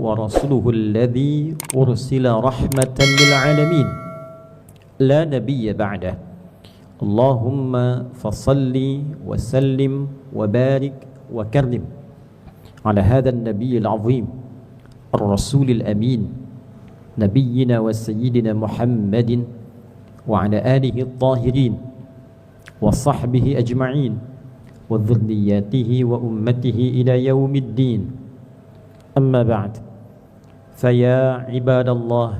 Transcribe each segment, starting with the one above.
ورسوله الذي أرسل رحمة للعالمين لا نبي بعده اللهم فصل وسلم وبارك وكرم على هذا النبي العظيم الرسول الأمين نبينا وسيدنا محمد وعلى آله الطاهرين وصحبه أجمعين وذرياته وأمته إلى يوم الدين أما بعد فيا عباد الله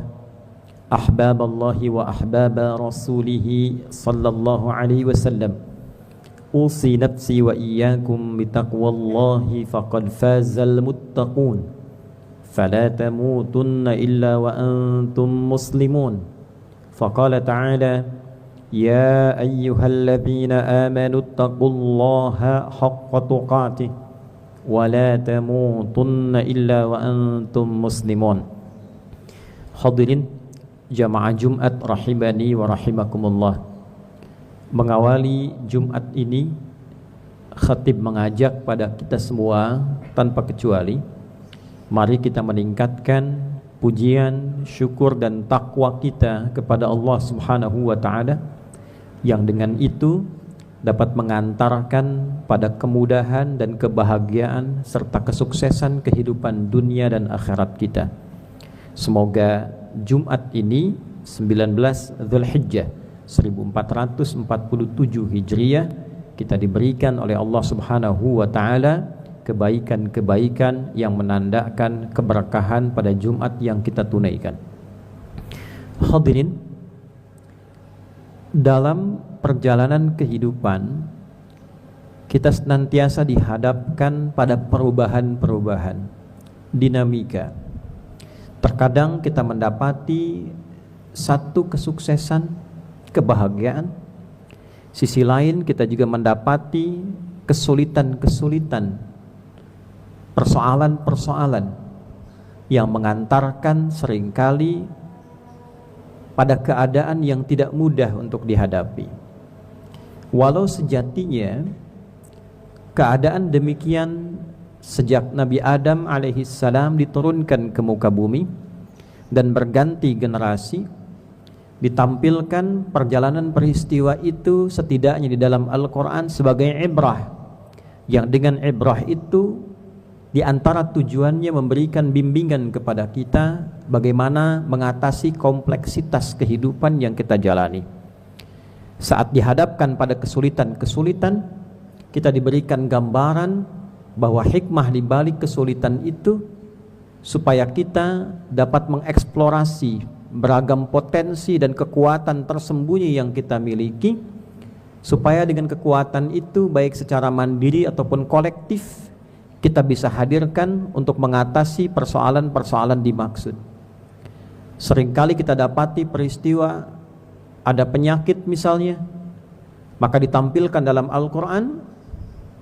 أحباب الله وأحباب رسوله صلى الله عليه وسلم أوصي نفسي وإياكم بتقوى الله فقد فاز المتقون فلا تموتن إلا وأنتم مسلمون فقال تعالى يا أيها الذين آمنوا اتقوا الله حق تقاته ولا تموتن إلا وأنتم مسلمون. Hadirin jamaah Jumat rahimani wa rahimakumullah. Mengawali Jumat ini, khatib mengajak pada kita semua tanpa kecuali, mari kita meningkatkan pujian, syukur dan takwa kita kepada Allah Subhanahu wa taala, yang dengan itu dapat mengantarkan pada kemudahan dan kebahagiaan serta kesuksesan kehidupan dunia dan akhirat kita. Semoga Jumat ini 19 Dzulhijjah 1447 Hijriah kita diberikan oleh Allah Subhanahu wa taala kebaikan-kebaikan yang menandakan keberkahan pada Jumat yang kita tunaikan. Hadirin, dalam perjalanan kehidupan kita senantiasa dihadapkan pada perubahan-perubahan, dinamika. Terkadang kita mendapati satu kesuksesan, kebahagiaan. Sisi lain kita juga mendapati kesulitan-kesulitan, persoalan-persoalan yang mengantarkan seringkali pada keadaan yang tidak mudah untuk dihadapi. Walau sejatinya keadaan demikian sejak Nabi Adam alaihissalam diturunkan ke muka bumi dan berganti generasi, ditampilkan perjalanan peristiwa itu setidaknya di dalam Al-Quran sebagai ibrah, yang dengan ibrah itu di antara tujuannya memberikan bimbingan kepada kita bagaimana mengatasi kompleksitas kehidupan yang kita jalani. Saat dihadapkan pada kesulitan-kesulitan, kita diberikan gambaran bahwa hikmah di balik kesulitan itu supaya kita dapat mengeksplorasi beragam potensi dan kekuatan tersembunyi yang kita miliki, supaya dengan kekuatan itu baik secara mandiri ataupun kolektif kita bisa hadirkan untuk mengatasi persoalan-persoalan dimaksud. Seringkali kita dapati peristiwa ada penyakit misalnya, maka ditampilkan dalam Al-Quran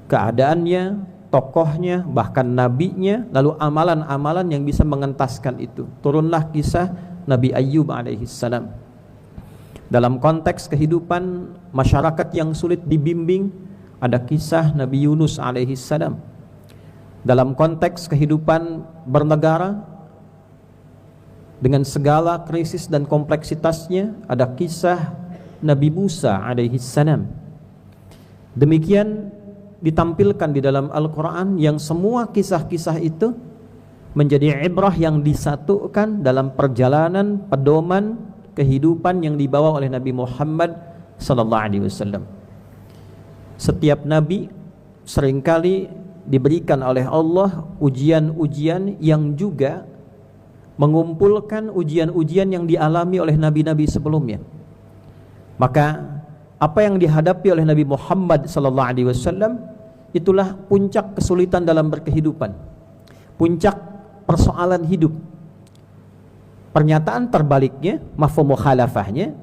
keadaannya, tokohnya, bahkan nabinya, lalu amalan-amalan yang bisa mengentaskan itu. Turunlah kisah Nabi Ayyub alaihissalam. Dalam konteks kehidupan masyarakat yang sulit dibimbing, ada kisah Nabi Yunus alaihissalam. Dalam konteks kehidupan bernegara dengan segala krisis dan kompleksitasnya, ada kisah Nabi Musa alaihissalam. Demikian ditampilkan di dalam Al-Quran, yang semua kisah-kisah itu menjadi ibrah yang disatukan dalam perjalanan pedoman kehidupan yang dibawa oleh Nabi Muhammad sallallahu alaihi wasallam. Setiap nabi seringkali diberikan oleh Allah ujian-ujian yang juga mengumpulkan ujian-ujian yang dialami oleh nabi-nabi sebelumnya. Maka apa yang dihadapi oleh Nabi Muhammad sallallahu alaihi wasallam itulah puncak kesulitan dalam berkehidupan, puncak persoalan hidup. Pernyataan terbaliknya, mafhum mukhalafahnya,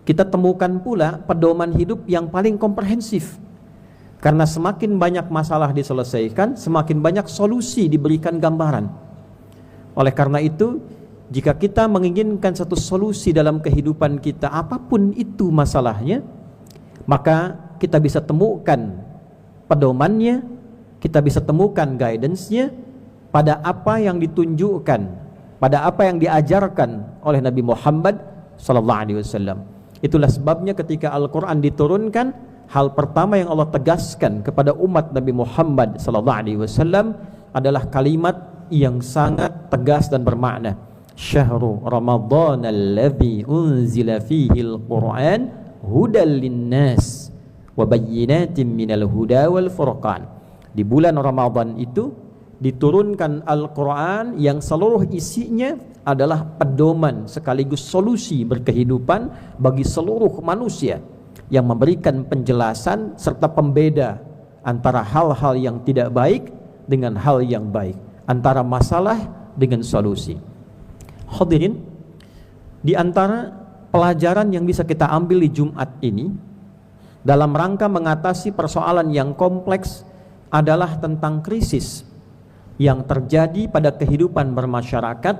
kita temukan pula pedoman hidup yang paling komprehensif. Karena semakin banyak masalah diselesaikan, semakin banyak solusi diberikan gambaran. Oleh karena itu, jika kita menginginkan satu solusi dalam kehidupan kita, apapun itu masalahnya, maka kita bisa temukan pedomannya, kita bisa temukan guidance-nya pada apa yang ditunjukkan, pada apa yang diajarkan oleh Nabi Muhammad sallallahu alaihi wasallam. Itulah sebabnya ketika Al-Qur'an diturunkan, hal pertama yang Allah tegaskan kepada umat Nabi Muhammad sallallahu alaihi wasallam adalah kalimat yang sangat tegas dan bermakna. Syahrul Ramadan alladzi unzila fihi al-Qur'an hudal linnas wa bayyinatin minal huda wal furqan. Di bulan Ramadan itu diturunkan Al-Quran yang seluruh isinya adalah pedoman sekaligus solusi berkehidupan bagi seluruh manusia, yang memberikan penjelasan serta pembeda antara hal-hal yang tidak baik dengan hal yang baik, antara masalah dengan solusi. Hadirin, di antara pelajaran yang bisa kita ambil di Jumat ini dalam rangka mengatasi persoalan yang kompleks adalah tentang krisis yang terjadi pada kehidupan bermasyarakat,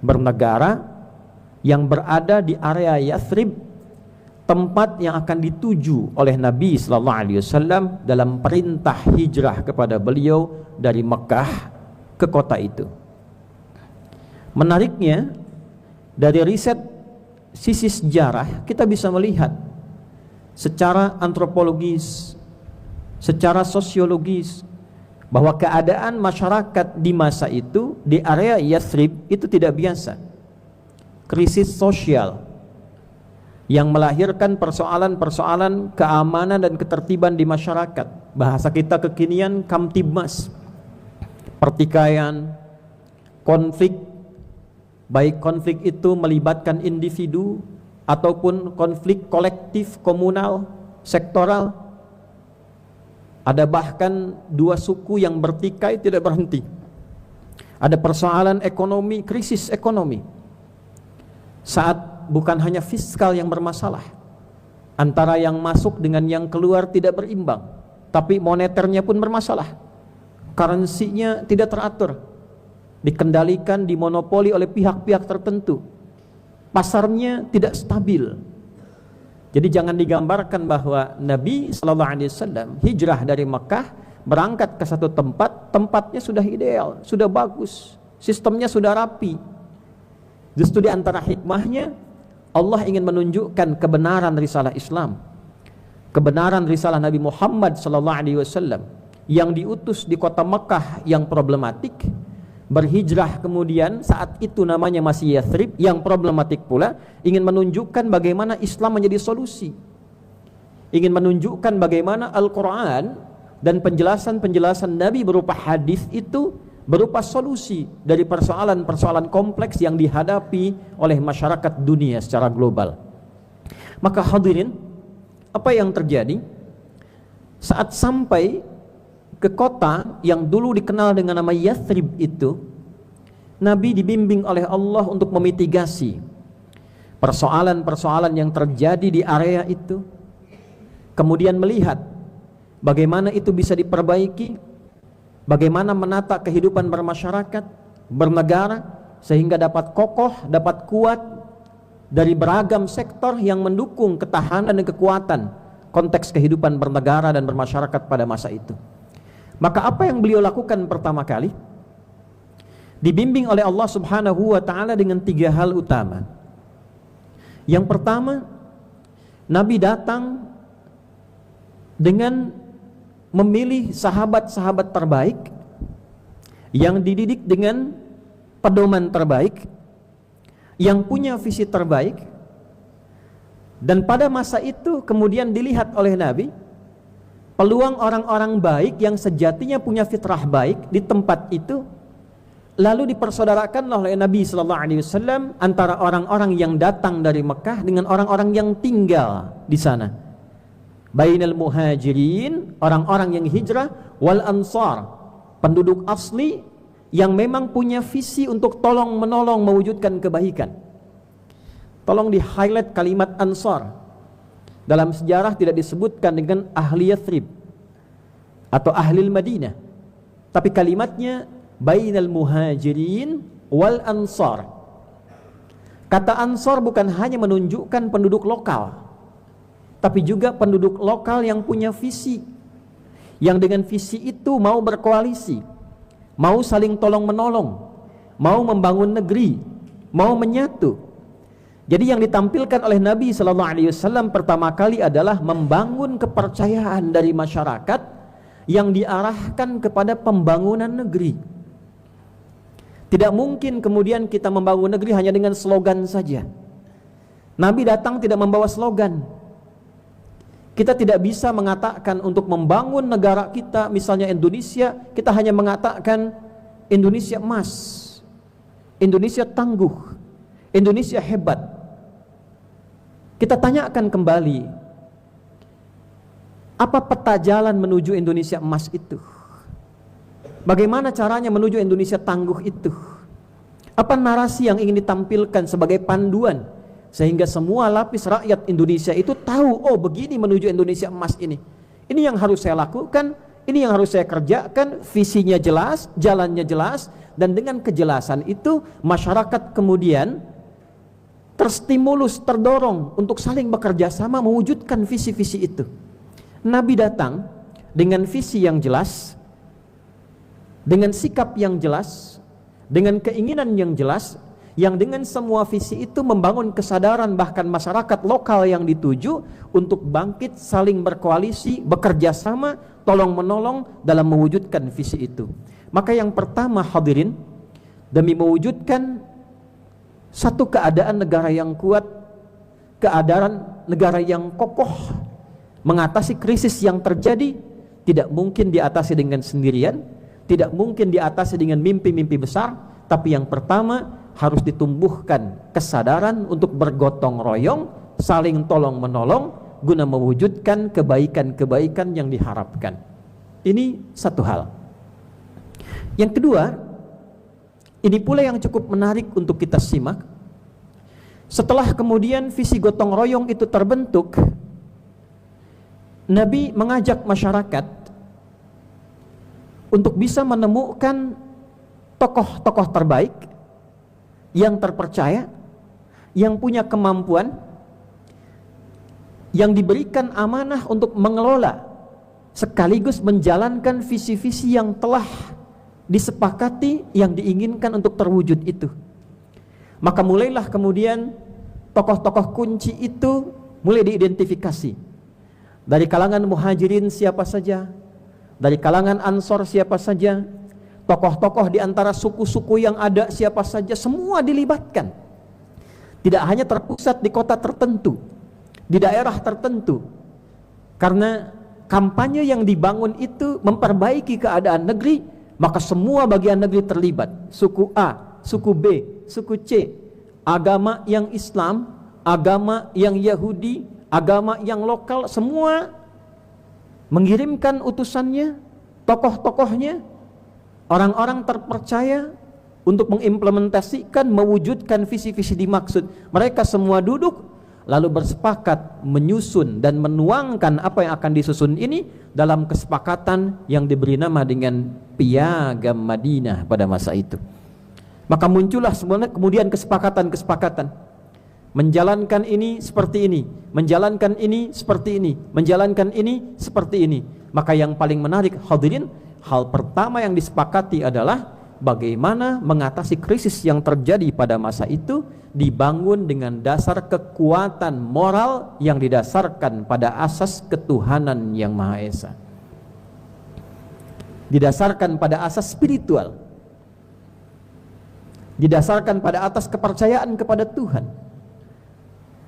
bernegara yang berada di area Yathrib, tempat yang akan dituju oleh Nabi sallallahu alaihi wasallam dalam perintah hijrah kepada beliau dari Mekah ke kota itu. Menariknya, dari riset sisi sejarah kita bisa melihat secara antropologis, secara sosiologis, bahwa keadaan masyarakat di masa itu di area Yathrib itu tidak biasa. Krisis sosial yang melahirkan persoalan-persoalan keamanan dan ketertiban di masyarakat. Bahasa kita kekinian kamtibmas, pertikaian, konflik, baik konflik itu melibatkan individu ataupun konflik kolektif, komunal, sektoral. Ada bahkan dua suku yang bertikai tidak berhenti. Ada persoalan ekonomi, krisis ekonomi. Saat bukan hanya fiskal yang bermasalah, antara yang masuk dengan yang keluar tidak berimbang, tapi moneternya pun bermasalah. Currency-nya tidak teratur, dikendalikan, dimonopoli oleh pihak-pihak tertentu. Pasarnya tidak stabil. Jadi jangan digambarkan bahwa Nabi sallallahu alaihi wasallam hijrah dari Mekah berangkat ke satu tempat, tempatnya sudah ideal, sudah bagus, sistemnya sudah rapi. Justru di antara hikmahnya Allah ingin menunjukkan kebenaran risalah Islam, kebenaran risalah Nabi Muhammad sallallahu alaihi wasallam yang diutus di kota Mekah yang problematik, berhijrah kemudian saat itu namanya masih Yathrib yang problematik pula, ingin menunjukkan bagaimana Islam menjadi solusi, ingin menunjukkan bagaimana Al-Quran dan penjelasan-penjelasan Nabi berupa hadis itu berupa solusi dari persoalan-persoalan kompleks yang dihadapi oleh masyarakat dunia secara global. Maka hadirin, apa yang terjadi saat sampai ke kota yang dulu dikenal dengan nama Yathrib itu, Nabi dibimbing oleh Allah untuk memitigasi persoalan-persoalan yang terjadi di area itu, kemudian melihat bagaimana itu bisa diperbaiki, bagaimana menata kehidupan bermasyarakat, bernegara, sehingga dapat kokoh, dapat kuat dari beragam sektor yang mendukung ketahanan dan kekuatan konteks kehidupan bernegara dan bermasyarakat pada masa itu. Maka apa yang beliau lakukan pertama kali? Dibimbing oleh Allah Subhanahu wa ta'ala dengan tiga hal utama. Yang pertama, Nabi datang dengan memilih sahabat-sahabat terbaik yang dididik dengan pedoman terbaik, yang punya visi terbaik, dan pada masa itu kemudian dilihat oleh Nabi peluang orang-orang baik yang sejatinya punya fitrah baik di tempat itu, lalu dipersaudarakan oleh Nabi sallallahu alaihi wasallam antara orang-orang yang datang dari Mekah dengan orang-orang yang tinggal di sana. Bainal muhajirin, orang-orang yang hijrah, wal ansar, penduduk asli yang memang punya visi untuk tolong menolong mewujudkan kebaikan. Tolong di-highlight kalimat ansar. Dalam sejarah tidak disebutkan dengan ahli Yathrib atau ahli Madinah, tapi kalimatnya bainal muhajirin wal ansar. Kata ansar bukan hanya menunjukkan penduduk lokal, tapi juga penduduk lokal yang punya visi, yang dengan visi itu mau berkoalisi, mau saling tolong-menolong, mau membangun negeri, mau menyatu. Jadi yang ditampilkan oleh Nabi sallallahu alaihi wasallam pertama kali adalah membangun kepercayaan dari masyarakat yang diarahkan kepada pembangunan negeri. Tidak mungkin kemudian kita membangun negeri hanya dengan slogan saja. Nabi datang tidak membawa slogan. Kita tidak bisa mengatakan untuk membangun negara kita, misalnya Indonesia, kita hanya mengatakan Indonesia emas, Indonesia tangguh, Indonesia hebat. Kita tanyakan kembali, apa peta jalan menuju Indonesia emas itu? Bagaimana caranya menuju Indonesia tangguh itu? Apa narasi yang ingin ditampilkan sebagai panduan sehingga semua lapis rakyat Indonesia itu tahu, oh begini menuju Indonesia emas ini. Ini yang harus saya lakukan, ini yang harus saya kerjakan, visinya jelas, jalannya jelas, dan dengan kejelasan itu masyarakat kemudian terstimulus, terdorong untuk saling bekerja sama mewujudkan visi-visi itu. Nabi datang dengan visi yang jelas, dengan sikap yang jelas, dengan keinginan yang jelas, yang dengan semua visi itu membangun kesadaran bahkan masyarakat lokal yang dituju untuk bangkit, saling berkoalisi, bekerja sama, tolong menolong dalam mewujudkan visi itu. Maka yang pertama hadirin, demi mewujudkan satu keadaan negara yang kuat, keadaan negara yang kokoh, mengatasi krisis yang terjadi, tidak mungkin diatasi dengan sendirian, tidak mungkin diatasi dengan mimpi-mimpi besar, tapi yang pertama harus ditumbuhkan kesadaran untuk bergotong royong, saling tolong menolong guna mewujudkan kebaikan-kebaikan yang diharapkan. Ini satu hal. Yang kedua, ini pula yang cukup menarik untuk kita simak. Setelah kemudian visi gotong royong itu terbentuk, Nabi mengajak masyarakat untuk bisa menemukan tokoh-tokoh terbaik yang terpercaya, yang punya kemampuan, yang diberikan amanah untuk mengelola sekaligus menjalankan visi-visi yang telah disepakati yang diinginkan untuk terwujud itu. Maka mulailah kemudian tokoh-tokoh kunci itu mulai diidentifikasi. Dari kalangan muhajirin siapa saja, dari kalangan ansor siapa saja, tokoh-tokoh di antara suku-suku yang ada siapa saja, semua dilibatkan. Tidak hanya terpusat di kota tertentu, di daerah tertentu. Karena kampanye yang dibangun itu memperbaiki keadaan negeri, maka semua bagian negeri terlibat. Suku A, suku B, suku C, agama yang Islam, agama yang Yahudi, agama yang lokal, semua mengirimkan utusannya, tokoh-tokohnya, orang-orang terpercaya untuk mengimplementasikan, mewujudkan visi-visi dimaksud. Mereka semua duduk lalu bersepakat menyusun dan menuangkan apa yang akan disusun ini dalam kesepakatan yang diberi nama dengan Piagam Madinah pada masa itu. Maka muncullah sebenarnya kemudian kesepakatan-kesepakatan. Menjalankan ini seperti ini, menjalankan ini seperti ini, menjalankan ini seperti ini. Maka yang paling menarik hadirin, hal pertama yang disepakati adalah bagaimana mengatasi krisis yang terjadi pada masa itu dibangun dengan dasar kekuatan moral yang didasarkan pada asas ketuhanan yang Maha Esa. Didasarkan pada asas spiritual. Didasarkan pada atas kepercayaan kepada Tuhan.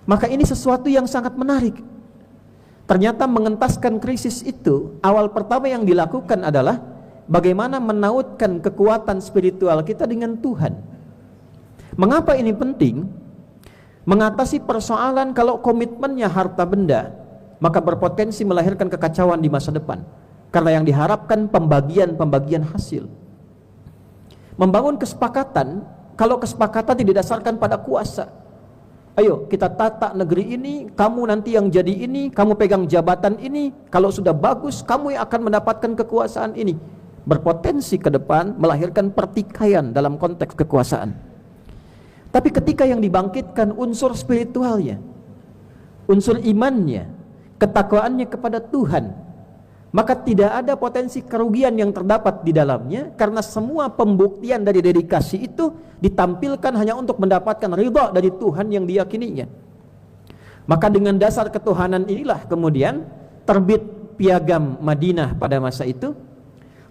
Maka ini sesuatu yang sangat menarik. Ternyata mengentaskan krisis itu, awal pertama yang dilakukan adalah bagaimana menautkan kekuatan spiritual kita dengan Tuhan. Mengapa ini penting? Mengatasi persoalan kalau komitmennya harta benda, maka berpotensi melahirkan kekacauan di masa depan. Karena yang diharapkan pembagian hasil. Membangun kesepakatan, kalau kesepakatan didasarkan pada kuasa. Ayo kita tata negeri ini, kamu nanti yang jadi ini, kamu pegang jabatan ini, kalau sudah bagus kamu yang akan mendapatkan kekuasaan ini. Berpotensi ke depan melahirkan pertikaian dalam konteks kekuasaan. Tapi ketika yang dibangkitkan unsur spiritualnya, unsur imannya, ketakwaannya kepada Tuhan, maka tidak ada potensi kerugian yang terdapat di dalamnya, karena semua pembuktian dari dedikasi itu ditampilkan hanya untuk mendapatkan ridha dari Tuhan yang diyakininya. Maka dengan dasar ketuhanan inilah kemudian terbit piagam Madinah pada masa itu,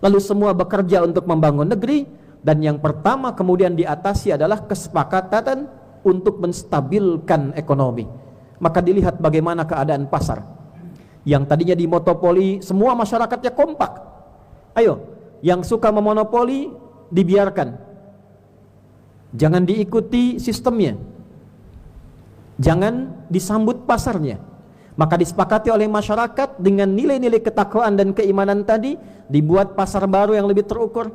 lalu semua bekerja untuk membangun negeri, dan yang pertama kemudian diatasi adalah kesepakatan untuk menstabilkan ekonomi. Maka dilihat bagaimana keadaan pasar yang tadinya dimonopoli, semua masyarakatnya kompak. Ayo, yang suka memonopoli dibiarkan, jangan diikuti sistemnya, jangan disambut pasarnya. Maka disepakati oleh masyarakat dengan nilai-nilai ketakwaan dan keimanan tadi, dibuat pasar baru yang lebih terukur,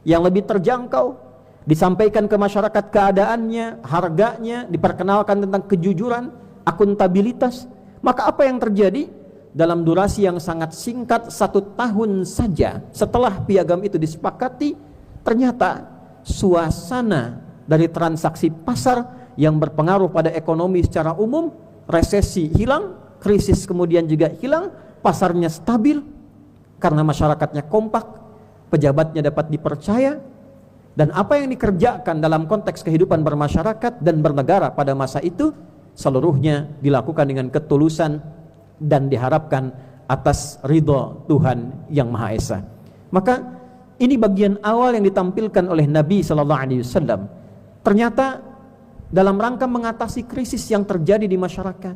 yang lebih terjangkau, disampaikan ke masyarakat keadaannya, harganya, diperkenalkan tentang kejujuran, akuntabilitas. Maka apa yang terjadi? Dalam durasi yang sangat singkat, 1 tahun saja setelah piagam itu disepakati, ternyata suasana dari transaksi pasar yang berpengaruh pada ekonomi secara umum, resesi hilang, krisis kemudian juga hilang, pasarnya stabil karena masyarakatnya kompak, pejabatnya dapat dipercaya, dan apa yang dikerjakan dalam konteks kehidupan bermasyarakat dan bernegara pada masa itu seluruhnya dilakukan dengan ketulusan dan diharapkan atas ridho Tuhan yang Maha Esa. Maka ini bagian awal yang ditampilkan oleh Nabi SAW. Ternyata dalam rangka mengatasi krisis yang terjadi di masyarakat,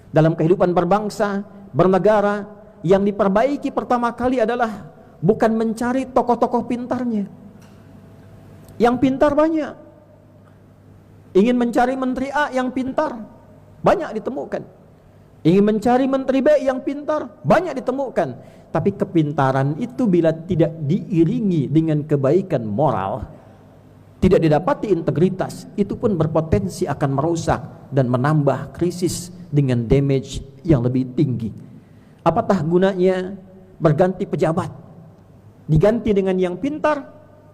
dalam kehidupan berbangsa, bernegara, yang diperbaiki pertama kali adalah bukan mencari tokoh-tokoh pintarnya. Yang pintar banyak. Ingin mencari menteri A yang pintar, banyak ditemukan. Ingin mencari menteri B yang pintar, banyak ditemukan. Tapi kepintaran itu bila tidak diiringi dengan kebaikan moral, tidak didapati integritas, itu pun berpotensi akan merusak dan menambah krisis dengan damage yang lebih tinggi. Apatah gunanya berganti pejabat, diganti dengan yang pintar,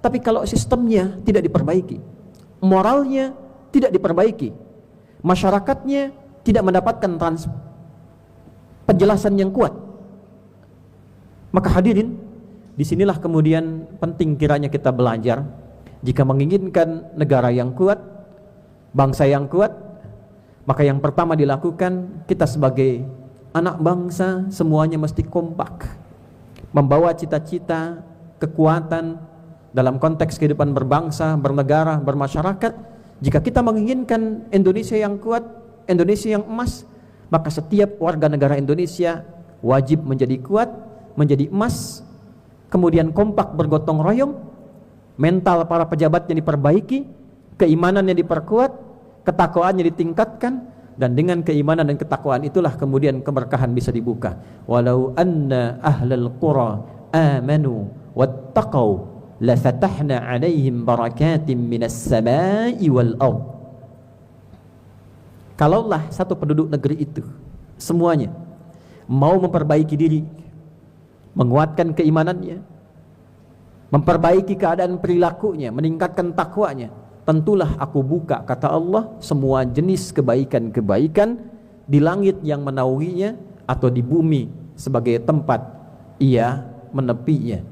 tapi kalau sistemnya tidak diperbaiki, moralnya tidak diperbaiki, masyarakatnya tidak mendapatkan penjelasan yang kuat, maka hadirin, disinilah kemudian penting kiranya kita belajar. Jika menginginkan negara yang kuat, bangsa yang kuat, maka yang pertama dilakukan, kita sebagai anak bangsa semuanya mesti kompak, membawa cita-cita, kekuatan dalam konteks kehidupan berbangsa, bernegara, bermasyarakat. Jika kita menginginkan Indonesia yang kuat, Indonesia yang emas, maka setiap warga negara Indonesia wajib menjadi kuat, menjadi emas, kemudian kompak bergotong royong, mental para pejabatnya diperbaiki, keimanannya diperkuat, ketakwaannya ditingkatkan, dan dengan keimanan dan ketakwaan itulah kemudian keberkahan bisa dibuka. Walau anna ahlal qura amanu wattaqau lafatahna alaihim barakatim minas samai wal ardh. Kalaulah satu penduduk negeri itu semuanya mau memperbaiki diri, menguatkan keimanannya, memperbaiki keadaan perilakunya, meningkatkan takwanya, tentulah aku buka, kata Allah, semua jenis kebaikan-kebaikan di langit yang menaunginya atau di bumi sebagai tempat ia menepinya.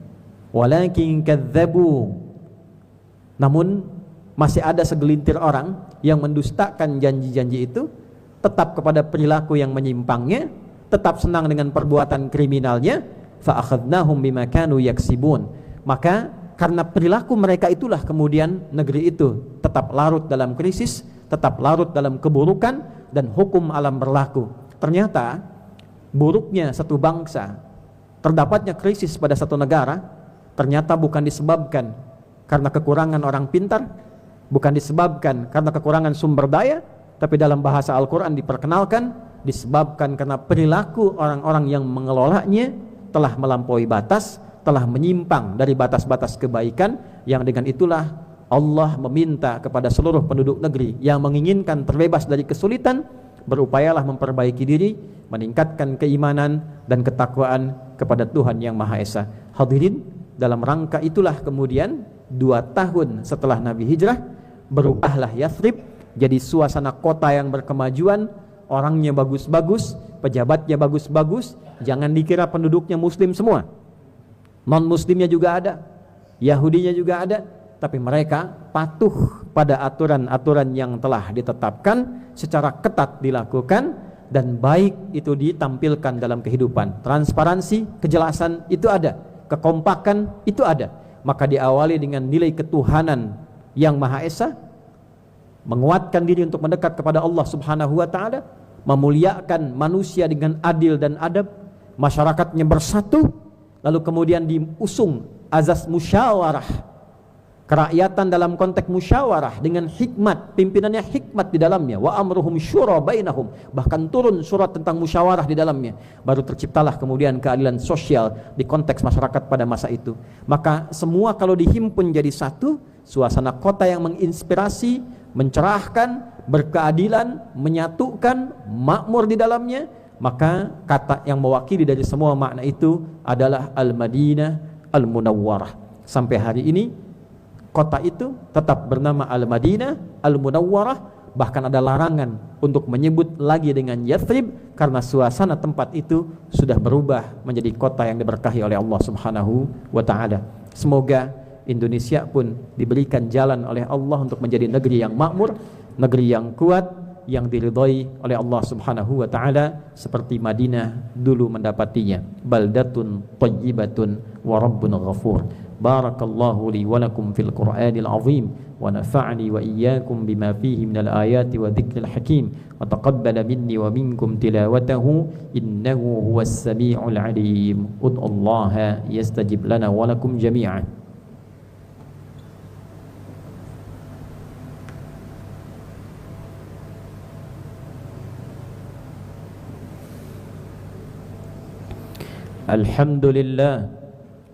Walakin kadzabu, namun masih ada segelintir orang yang mendustakan janji-janji itu, tetap kepada perilaku yang menyimpangnya, tetap senang dengan perbuatan kriminalnya. Fa akhadnahum bima kanu yaksibun. Maka karena perilaku mereka itulah kemudian negeri itu tetap larut dalam krisis, tetap larut dalam keburukan, dan hukum alam berlaku. Ternyata buruknya satu bangsa, terdapatnya krisis pada satu negara, ternyata bukan disebabkan karena kekurangan orang pintar, bukan disebabkan karena kekurangan sumber daya, tapi dalam bahasa Al-Quran diperkenalkan disebabkan karena perilaku orang-orang yang mengelolanya telah melampaui batas, telah menyimpang dari batas-batas kebaikan, yang dengan itulah Allah meminta kepada seluruh penduduk negeri yang menginginkan terbebas dari kesulitan, berupayalah memperbaiki diri, meningkatkan keimanan dan ketakwaan kepada Tuhan yang Maha Esa. Hadirin, dalam rangka itulah kemudian 2 tahun setelah Nabi hijrah, berubahlah Yathrib jadi suasana kota yang berkemajuan, orangnya bagus-bagus, pejabatnya bagus-bagus, jangan dikira penduduknya muslim semua. Non-muslimnya juga ada, Yahudinya juga ada, tapi mereka patuh pada aturan-aturan yang telah ditetapkan, secara ketat dilakukan, dan baik itu ditampilkan dalam kehidupan. Transparansi, kejelasan itu ada, kekompakan itu ada. Maka diawali dengan nilai ketuhanan yang Maha Esa, menguatkan diri untuk mendekat kepada Allah Subhanahu wa taala, memuliakan manusia dengan adil dan adab, masyarakatnya bersatu, lalu kemudian diusung azas musyawarah, kerakyatan dalam konteks musyawarah dengan hikmat, pimpinannya hikmat di dalamnya, wa amruhum syura bainahum, bahkan turun surat tentang musyawarah di dalamnya. Baru terciptalah kemudian keadilan sosial di konteks masyarakat pada masa itu. Maka semua kalau dihimpun jadi satu, suasana kota yang menginspirasi, mencerahkan, berkeadilan, menyatukan, makmur di dalamnya, maka kata yang mewakili dari semua makna itu adalah Al-Madinah Al-Munawwarah. Sampai hari ini kota itu tetap bernama Al-Madinah Al-Munawwarah, bahkan ada larangan untuk menyebut lagi dengan Yathrib karena suasana tempat itu sudah berubah menjadi kota yang diberkahi oleh Allah Subhanahu wa taala. Semoga Indonesia pun diberikan jalan oleh Allah untuk menjadi negeri yang makmur, negeri yang kuat, yang diridhai oleh Allah Subhanahu wa taala seperti Madinah dulu mendapatinya. Baldatun thayyibatun wa rabbun ghafur. Barakallahu li wa lakum fil Qur'anil azim wa nafa'ani wa iyyakum bima fihi minal ayati wa dzikril hakim wa taqabbala minni wa minkum tilawatahu innahu huwas samiul alim. Ud'ullaha yastajib lana wa lakum jami'an. Alhamdulillah,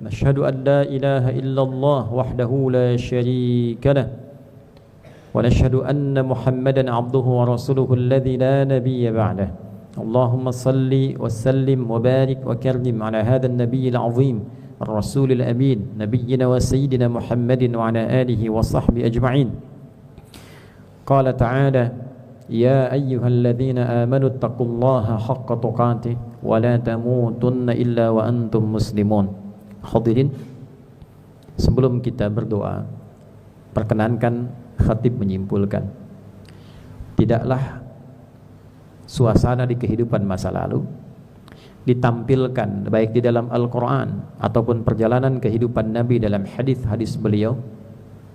nashhadu an la ilaha illallah wahdahu la sharika lah, wa nashhadu anna Muhammadan abduhu wa rasuluhu alladhi la nabiyya ba'dah. Allahumma salli wa sallim wa barik wa karrim ala hadha an-nabiyil azim ar-rasulil amin nabiyyina wa sayyidina Muhammadin wa ala alihi wa sahbihi ajma'in. Qala ta'ala: Ya ayyuhalladzina amanu taqullaha haqqa tuqatih wa la tamutunna illa wa antum muslimun. Hadirin, sebelum kita berdoa, perkenankan khatib menyimpulkan, tidaklah suasana di kehidupan masa lalu ditampilkan baik di dalam Al-Quran ataupun perjalanan kehidupan Nabi dalam hadis-hadis beliau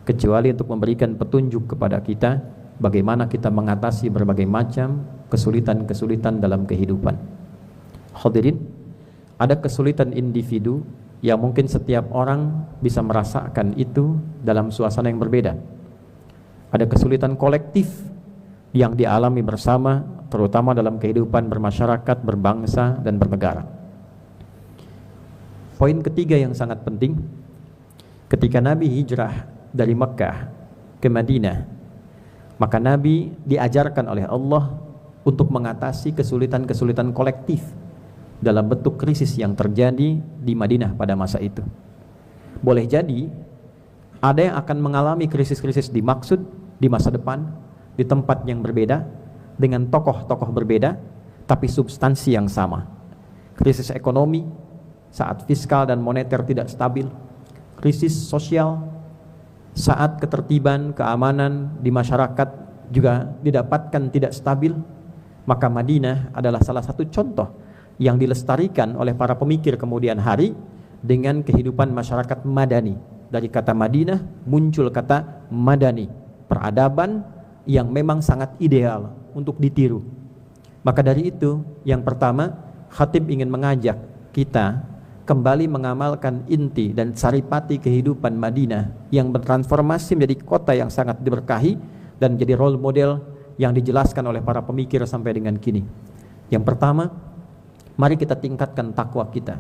kecuali untuk memberikan petunjuk kepada kita bagaimana kita mengatasi berbagai macam kesulitan-kesulitan dalam kehidupan. Hadirin, ada kesulitan individu yang mungkin setiap orang bisa merasakan itu dalam suasana yang berbeda. Ada kesulitan kolektif yang dialami bersama, terutama dalam kehidupan bermasyarakat, berbangsa, dan bernegara. Poin ketiga yang sangat penting, ketika Nabi hijrah dari Mekkah ke Madinah, maka Nabi diajarkan oleh Allah untuk mengatasi kesulitan-kesulitan kolektif dalam bentuk krisis yang terjadi di Madinah pada masa itu. Boleh jadi ada yang akan mengalami krisis-krisis dimaksud di masa depan, di tempat yang berbeda, dengan tokoh-tokoh berbeda, tapi substansi yang sama. Krisis ekonomi saat fiskal dan moneter tidak stabil, krisis sosial saat ketertiban, keamanan di masyarakat juga didapatkan tidak stabil. Maka Madinah adalah salah satu contoh yang dilestarikan oleh para pemikir kemudian hari dengan kehidupan masyarakat madani. Dari kata Madinah muncul kata madani, peradaban yang memang sangat ideal untuk ditiru. Maka dari itu, yang pertama, khatib ingin mengajak kita kembali mengamalkan inti dan saripati kehidupan Madinah yang bertransformasi menjadi kota yang sangat diberkahi dan menjadi role model yang dijelaskan oleh para pemikir sampai dengan kini. Yang pertama, mari kita tingkatkan takwa kita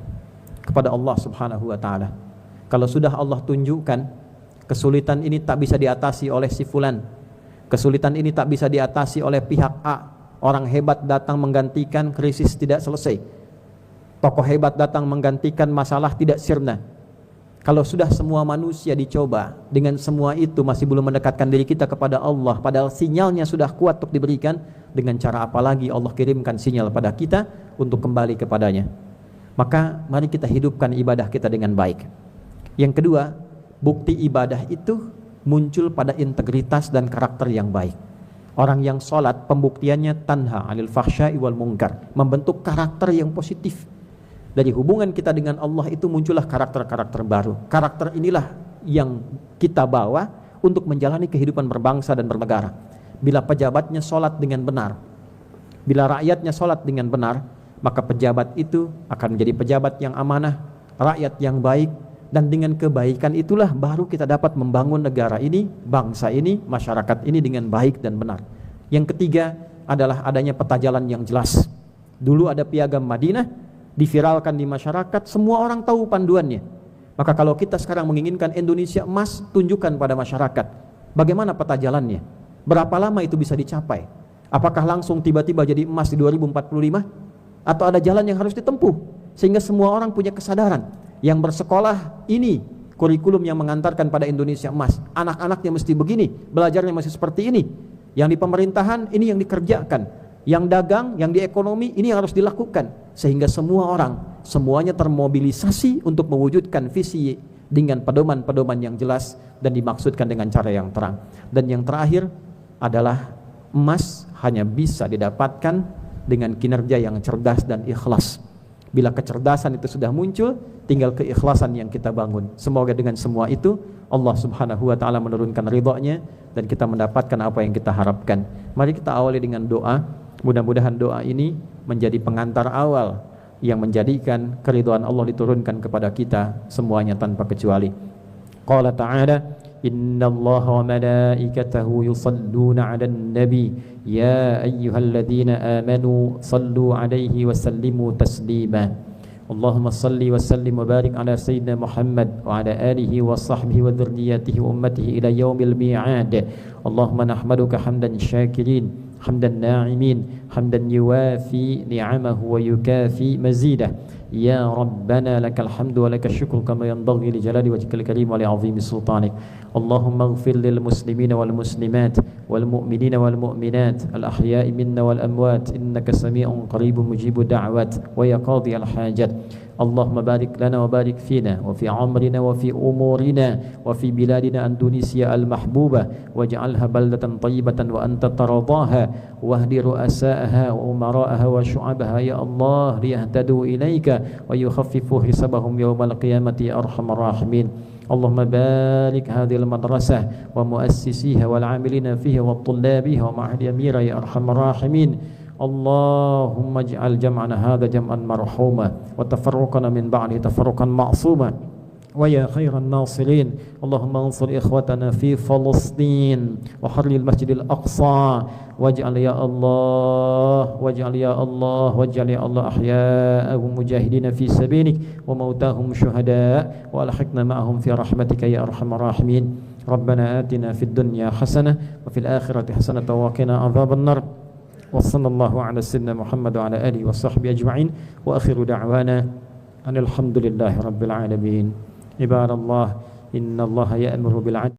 kepada Allah Subhanahu wa taala. Kalau sudah Allah tunjukkan kesulitan ini tak bisa diatasi oleh si fulan, kesulitan ini tak bisa diatasi oleh pihak A, orang hebat datang menggantikan, krisis tidak selesai. Tokoh hebat datang menggantikan, masalah tidak sirna. Kalau sudah semua manusia dicoba, dengan semua itu masih belum mendekatkan diri kita kepada Allah, padahal sinyalnya sudah kuat untuk diberikan, dengan cara apa lagi Allah kirimkan sinyal pada kita untuk kembali kepadanya? Maka mari kita hidupkan ibadah kita dengan baik. Yang kedua, bukti ibadah itu muncul pada integritas dan karakter yang baik. Orang yang sholat, pembuktiannya tanha 'anil fahsya'i wal munkar, membentuk karakter yang positif. Dari hubungan kita dengan Allah itu muncullah karakter-karakter baru. Karakter inilah yang kita bawa untuk menjalani kehidupan berbangsa dan bernegara. Bila pejabatnya sholat dengan benar, bila rakyatnya sholat dengan benar, maka pejabat itu akan menjadi pejabat yang amanah, rakyat yang baik, dan dengan kebaikan itulah baru kita dapat membangun negara ini, bangsa ini, masyarakat ini dengan baik dan benar. Yang ketiga adalah adanya peta jalan yang jelas. Dulu ada piagam Madinah, diviralkan di masyarakat, semua orang tahu panduannya. Maka kalau kita sekarang menginginkan Indonesia emas, tunjukkan pada masyarakat bagaimana peta jalannya, berapa lama itu bisa dicapai, apakah langsung tiba-tiba jadi emas di 2045, atau ada jalan yang harus ditempuh, sehingga semua orang punya kesadaran. Yang bersekolah ini kurikulum yang mengantarkan pada Indonesia emas, anak-anaknya mesti begini, belajarnya masih seperti ini. Yang di pemerintahan ini yang dikerjakan, yang dagang, yang di ekonomi ini yang harus dilakukan, sehingga semua orang semuanya termobilisasi untuk mewujudkan visi dengan pedoman-pedoman yang jelas dan dimaksudkan dengan cara yang terang. Dan yang terakhir adalah emas hanya bisa didapatkan dengan kinerja yang cerdas dan ikhlas. Bila kecerdasan itu sudah muncul, tinggal keikhlasan yang kita bangun. Semoga dengan semua itu Allah Subhanahu wa taala menurunkan ridha-Nya dan kita mendapatkan apa yang kita harapkan. Mari kita awali dengan doa. Mudah-mudahan doa ini menjadi pengantar awal yang menjadikan keridhaan Allah diturunkan kepada kita semuanya tanpa kecuali. Qala ta'ala, innallaha wa malaikatahu yusalluna 'alan nabi ya ayyuhalladzina amanu sallu 'alaihi wa sallimu taslima. Allahumma salli wa sallim wa barik ala sayyidina Muhammad wa ala alihi wa sahbihi wa dhurriyyatihi wa ummatihi ila yaumil mi'ad. Allahumma nahmaduka hamdan syakirin حمدا ناعمين حمدا يوافي نعمه ويكافي مزيده يا ربنا لك الحمد ولك الشكر كما ينبغي لجلال وجهك الكريم ولعظيم سلطانك اللهم اغفر للمسلمين والمسلمات والمؤمنين والمؤمنات الأحياء منا والأموات إنك سميع قريب مجيب الدعوات ويا قاضي الحاجات اللهم بارك لنا وبارك فينا وفي عمرنا وفي أمورنا وفي بلادنا أندونيسيا المحبوبة واجعلها بلدة طيبة وأنت ترضاها واهد رؤساءها وأمراءها وشعبها يا الله ليهتدوا إليك ويخففوا حسابهم يوم القيامة يا أرحم الراحمين اللهم بارك هذه المدرسة ومؤسسيها والعاملين فيها والطلابها ومعهد أميرة يا أرحم الراحمين اللهم اجعل جمعنا هذا جمعا مرحوما وتفرقنا من بعده تفرقا معصوما ويا خير الناصرين اللهم انصر إخوتنا في فلسطين وحرر المسجد الأقصى واجعل يا الله واجعل يا الله أحياءهم مجاهدين في سبيلك وموتاهم شهداء وألحقنا معهم في رحمتك يا أرحم الراحمين ربنا آتنا في الدنيا حسنة وفي الآخرة حسنة وقنا عذاب النار وصلى الله على سيدنا محمد وعلى آله وصحبه أجمعين وآخر دعوانا أن الحمد لله رب العالمين عباد الله إن الله يأمر بالعدل